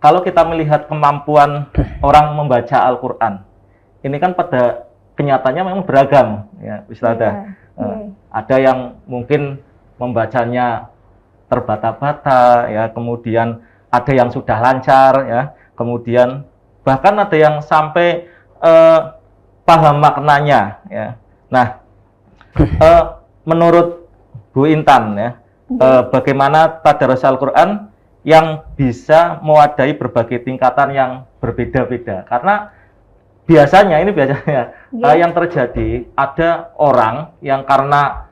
Kalau kita melihat kemampuan orang membaca Al-Quran, ini kan pada kenyataannya memang beragam, ya, Ustazah. Ada yang mungkin membacanya terbata-bata, ya, kemudian ada yang sudah lancar, ya, kemudian bahkan ada yang sampai paham maknanya, ya. Nah, menurut Bu Intan, ya, bagaimana tadarus Al-Quran yang bisa mewadahi berbagai tingkatan yang berbeda-beda? Karena biasanya yang terjadi, ada orang yang karena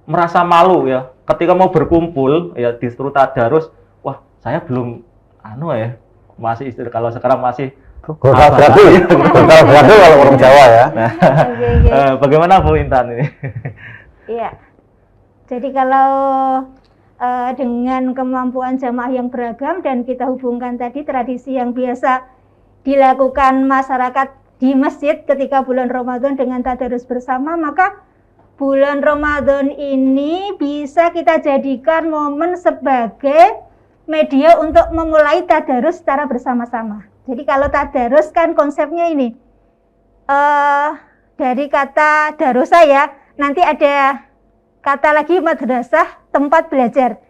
merasa malu, ya, ketika mau berkumpul, ya, disuruh tadarus, wah, saya belum masih kalau sekarang masih berarti kalau orang Jawa, ya. Nah, bagaimana Bu Intan ini? Iya. Jadi kalau dengan kemampuan jamaah yang beragam dan kita hubungkan tadi tradisi yang biasa dilakukan masyarakat di masjid ketika bulan Ramadan dengan tadarus bersama, maka bulan Ramadan ini bisa kita jadikan momen sebagai media untuk memulai tadarus secara bersama-sama. Jadi kalau tadarus kan konsepnya ini, dari kata darosa, ya, nanti ada kata lagi madrasah, tempat belajar.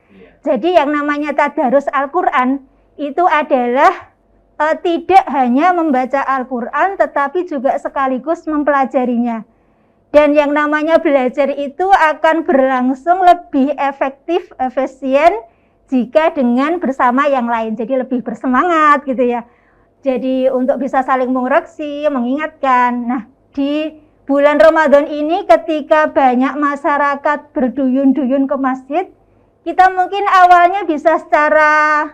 Jadi yang namanya tadarus Al-Quran itu adalah tidak hanya membaca Al-Quran, tetapi juga sekaligus mempelajarinya. Dan yang namanya belajar itu akan berlangsung lebih efektif, efisien jika dengan bersama yang lain. Jadi lebih bersemangat gitu ya. Jadi untuk bisa saling mengoreksi, mengingatkan. Nah, di bulan Ramadan ini ketika banyak masyarakat berduyun-duyun ke masjid, kita mungkin awalnya bisa secara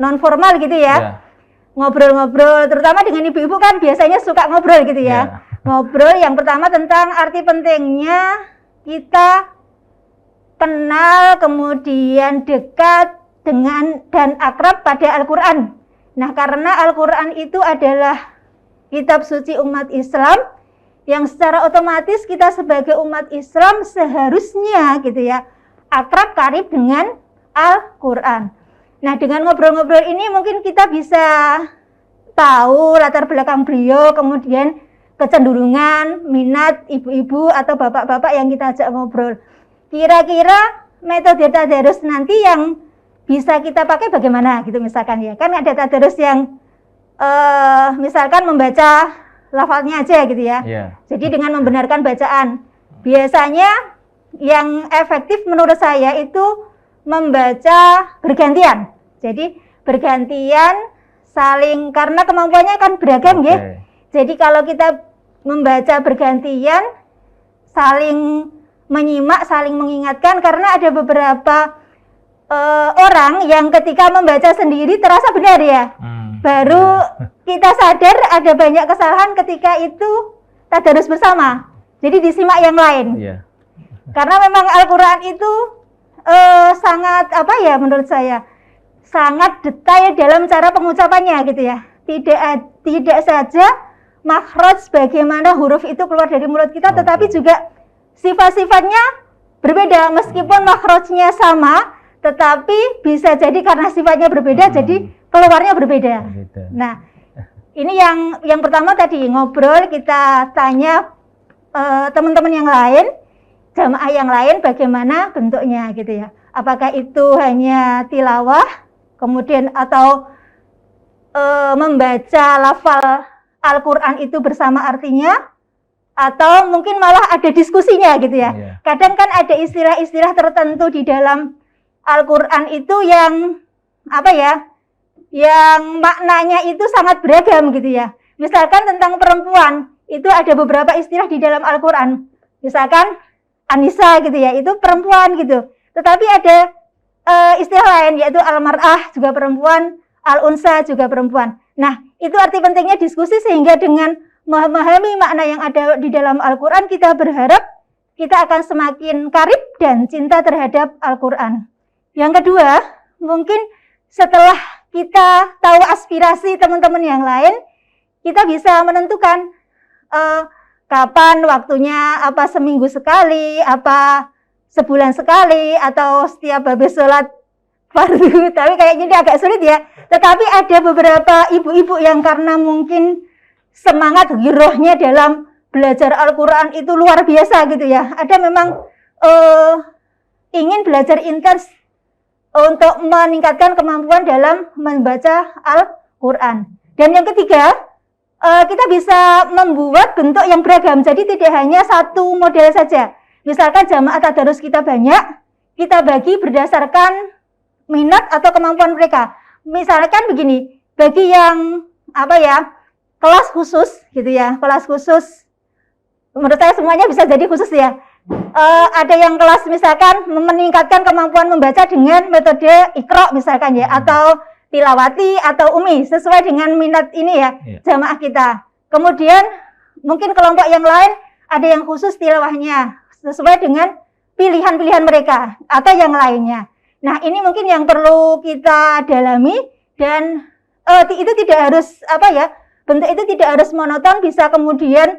non-formal gitu ya, ngobrol-ngobrol, terutama dengan ibu-ibu kan biasanya suka ngobrol gitu ya. Ngobrol yang pertama tentang arti pentingnya kita kenal, kemudian dekat dengan dan akrab pada Al-Quran. Nah, karena Al-Quran itu adalah kitab suci umat Islam, yang secara otomatis kita sebagai umat Islam seharusnya gitu ya akrab karib dengan Al-Quran. Nah, dengan ngobrol-ngobrol ini mungkin kita bisa tahu latar belakang beliau, kemudian kecenderungan, minat ibu-ibu atau bapak-bapak yang kita ajak ngobrol. Kira-kira metode tadarus nanti yang bisa kita pakai bagaimana gitu misalkan ya. Kan ada tadarus yang misalkan membaca lafalnya aja gitu ya. Jadi dengan membenarkan bacaan. Biasanya yang efektif menurut saya itu membaca bergantian. Jadi bergantian saling, karena kemampuannya kan beragam ya. Jadi kalau kita membaca bergantian, saling menyimak, saling mengingatkan, karena ada beberapa orang yang ketika membaca sendiri terasa benar ya. Baru kita sadar ada banyak kesalahan ketika itu tadarus bersama. Jadi disimak yang lain. Karena memang Al-Quran itu sangat menurut saya sangat detail dalam cara pengucapannya gitu ya. Tidak saja makhraj bagaimana huruf itu keluar dari mulut kita, tetapi juga sifat-sifatnya berbeda. Meskipun makhrajnya sama, tetapi bisa jadi karena sifatnya berbeda, jadi keluarnya berbeda. Nah, ini yang pertama tadi ngobrol, kita tanya teman-teman yang lain, jamaah yang lain bagaimana bentuknya gitu ya. Apakah itu hanya tilawah, kemudian atau membaca lafal Al-Quran itu bersama artinya, atau mungkin malah ada diskusinya gitu ya. Kadang kan ada istilah-istilah tertentu di dalam Al-Quran itu yang yang maknanya itu sangat beragam gitu ya. Misalkan tentang perempuan, itu ada beberapa istilah di dalam Al-Quran. Misalkan Anisa gitu ya, itu perempuan gitu. Tetapi ada istilah lain, yaitu Al-Mar'ah juga perempuan, Al-Unsa juga perempuan. Nah, itu arti pentingnya diskusi, sehingga dengan memahami makna yang ada di dalam Al-Quran, kita berharap kita akan semakin karib dan cinta terhadap Al-Quran. Yang kedua, mungkin setelah kita tahu aspirasi teman-teman yang lain, kita bisa menentukan kapan waktunya, apa seminggu sekali, apa sebulan sekali, atau setiap habis sholat fardu, tapi kayaknya ini agak sulit ya. Tetapi ada beberapa ibu-ibu yang karena mungkin semangat girohnya dalam belajar Al-Quran itu luar biasa gitu ya. Ada memang ingin belajar intens untuk meningkatkan kemampuan dalam membaca Al-Quran. Dan yang ketiga, kita bisa membuat bentuk yang beragam. Jadi tidak hanya satu model saja. Misalkan jamaah tadarus kita banyak, kita bagi berdasarkan minat atau kemampuan mereka. Misalkan begini, bagi yang kelas khusus gitu ya, kelas khusus. Menurut saya semuanya bisa jadi khusus ya. Ada yang kelas misalkan meningkatkan kemampuan membaca dengan metode Iqra misalkan ya, atau tilawati atau umi sesuai dengan minat ini ya, jamaah kita. Kemudian mungkin kelompok yang lain ada yang khusus tilawahnya sesuai dengan pilihan-pilihan mereka atau yang lainnya. Nah, ini mungkin yang perlu kita dalami dan itu tidak harus bentuk itu tidak harus monoton, bisa kemudian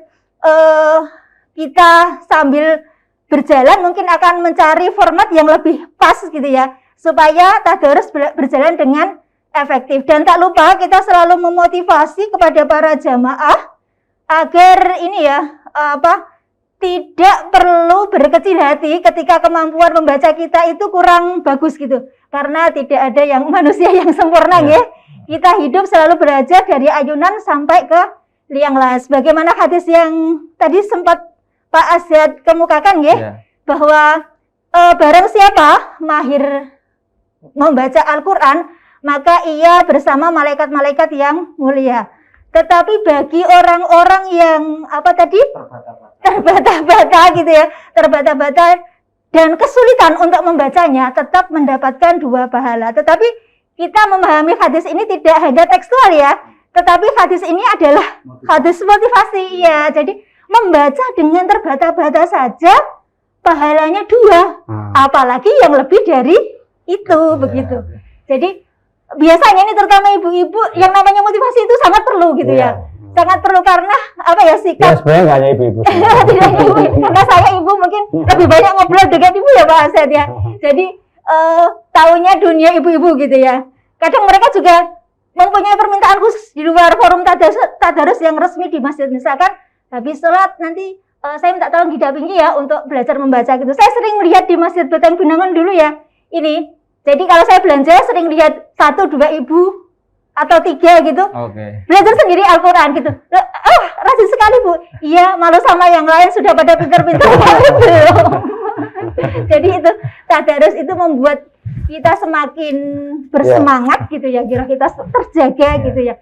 kita sambil berjalan mungkin akan mencari format yang lebih pas gitu ya, supaya tadarus berjalan dengan efektif. Dan tak lupa kita selalu memotivasi kepada para jamaah agar ini ya tidak perlu berkecil hati ketika kemampuan membaca kita itu kurang bagus gitu. Karena tidak ada yang manusia yang sempurna ya. Kita hidup selalu belajar dari ayunan sampai ke liang las. Bagaimana hadis yang tadi sempat Pak Asyad kemukakan ya, bahwa barang siapa mahir membaca Al-Quran, maka ia bersama malaikat-malaikat yang mulia. Tetapi bagi orang-orang yang terbata-bata gitu ya, terbata-bata dan kesulitan untuk membacanya, tetap mendapatkan 2 pahala. Tetapi kita memahami hadis ini tidak hanya tekstual ya, tetapi hadis ini adalah hadis motivasi ya. Jadi membaca dengan terbata-bata saja pahalanya 2, apalagi yang lebih dari itu begitu. Jadi biasanya ini terutama ibu-ibu yang namanya motivasi itu sangat perlu gitu ya. Sangat perlu karena sikap. Ya sebenarnya nggak hanya ibu-ibu. Tidak ibu, karena saya ibu mungkin lebih banyak ngobrol dengan ibu ya Pak Asyad ya. Jadi tahunya dunia ibu-ibu gitu ya. Kadang mereka juga mempunyai permintaan khusus di luar forum tadarus yang resmi di masjid. Misalkan habis sholat nanti saya minta tolong didampingi ya untuk belajar membaca gitu. Saya sering melihat di Masjid Beteng Binangun dulu ya. Ini. Jadi kalau saya belanja sering lihat 1-2 ibu atau 3 gitu. Belajar sendiri Al-Quran gitu. Rajin sekali Bu. Iya, malu sama yang lain sudah pada pintar-pintar. Jadi itu tadarus itu membuat kita semakin bersemangat gitu ya, kira kita terjaga gitu ya.